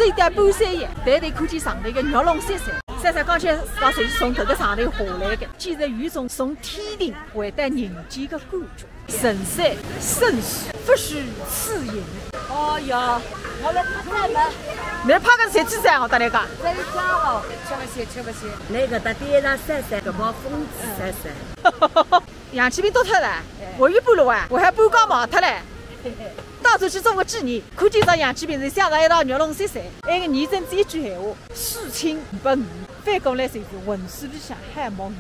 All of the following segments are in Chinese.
最带半山叶，抬头看见上头一个玉龙闪闪。珊珊刚才讲谁是从这个上头下来的，简直有种从天庭回到人间的感觉。神山圣水，不许此言。哦哟，我来拍菜嘛。你拍个谁去噻？我跟你讲。这一家哦，吃不起。那个他爹他闪闪，个毛疯子闪闪。氧气瓶多脱了，我又搬了哇，我还搬缸毛脱了。到处去做个纪念，看见张氧气瓶，想到一道玉龙闪闪。那个女生这一句闲话，世情不渝，翻过来就是浑水里向海冒鱼。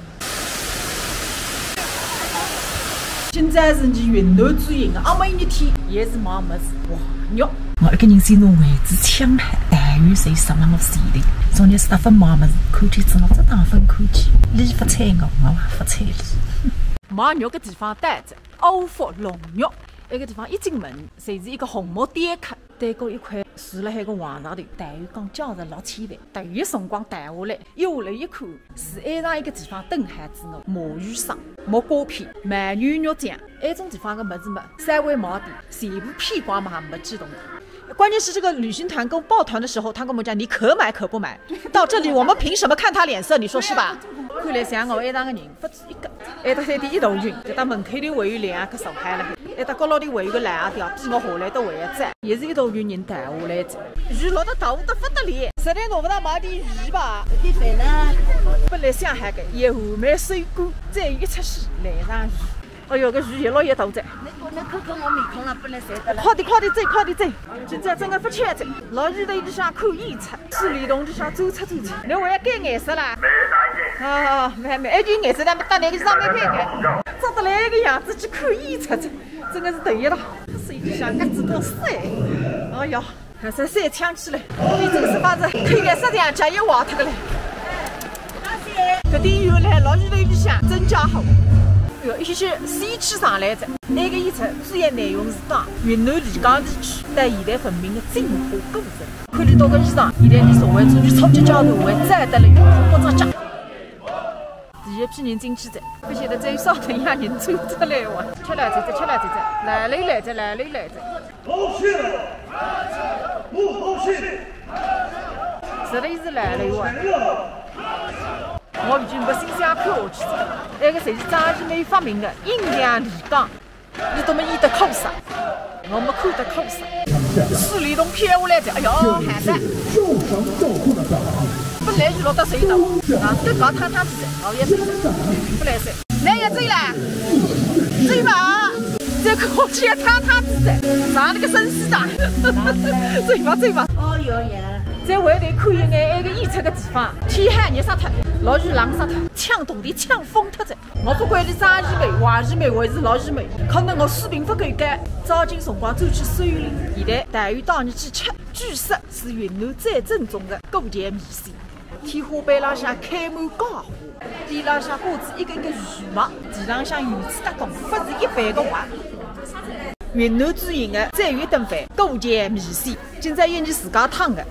现在是你云南最硬的，阿妹一天也是忙么子哇肉。我一个人在弄位置抢海，但愿谁上了我手里。昨日十分忙么子，看见子我这当分看见，礼发睬我，我还发睬礼。忙肉个地方待着，欧福龙肉。那个地方一进门，就是一个红木店客，对过一块竖了海个黄上头，但愿讲价值6000万。突然辰光弹下来，一下来一看，是岸上一个地方灯海之弄，魔芋霜、木瓜片、鳗鱼肉酱，那种地方个么子么，三味毛店全部骗光嘛，没激动的。关键是这个旅行团跟抱团的时候，他跟我们讲，你可买可不买。到这里我们凭什么看他脸色？你说是吧？看来像我一场个人不止一个，挨到山顶一头晕，就到门口里还有2个受害了，挨到角落里还有个蓝条，比我下来都还要窄，也是一头晕人弹下来着。雨落得大得不得了，实在弄不到买点鱼吧。点饭呢？本来想海个，一后买水果，再一出戏来上鱼。哎哟，个鱼越落越大只。你看看我面孔了，本来晒得了。快点走！现在真的不吃着，老日头里向看演出，去里洞里向走出。你还要改颜色啦？没，还就颜色啦，搭那个上面看看，长得来个样子去看演出去，真的是头一了。手里向鸽子多帅，哎哟，还是3抢起来，你这个是把子看颜色两家也忘脱个嘞。搿点油来老日头里向真家好。哟，一些西区上来着，那个演出主要内容是讲云南丽江地区对现代文明的进化过程。看得到个衣裳，现代的社会主义超级交流会摘得了云南各种奖。第一批人进去着，不晓得再有少等一下人走出来哇！吃来走，来着。高兴，不高兴？实在是来了哇！我已经没心想看下去了。那个侪是张艺美发明的阴阳丽江，你怎么演得哭啥？我没看得哭啥。四里洞飘下来着，哎呦，喊的。本来就落到水头啊，都搞汤子的，熬夜水不来水。来也追啦，追吧！再过去也汤子的，上那个生死档，追吧。哦哟呀！再回头看一眼那个演出的地方，天海热死脱，老雨冷死脱，呛冻的呛疯脱着。我不管你张艺美、王艺美还是老艺美，可能我水平不够高。早近辰光走去山里，现在但愿当你去吃，据说是云南最正宗的古甜米线。天花板浪向开满高花，地浪向挂着一个羽毛，地浪向如此大洞，不是一般的滑。云南最硬的再有一顿饭，古甜米线，今朝有你自家烫的。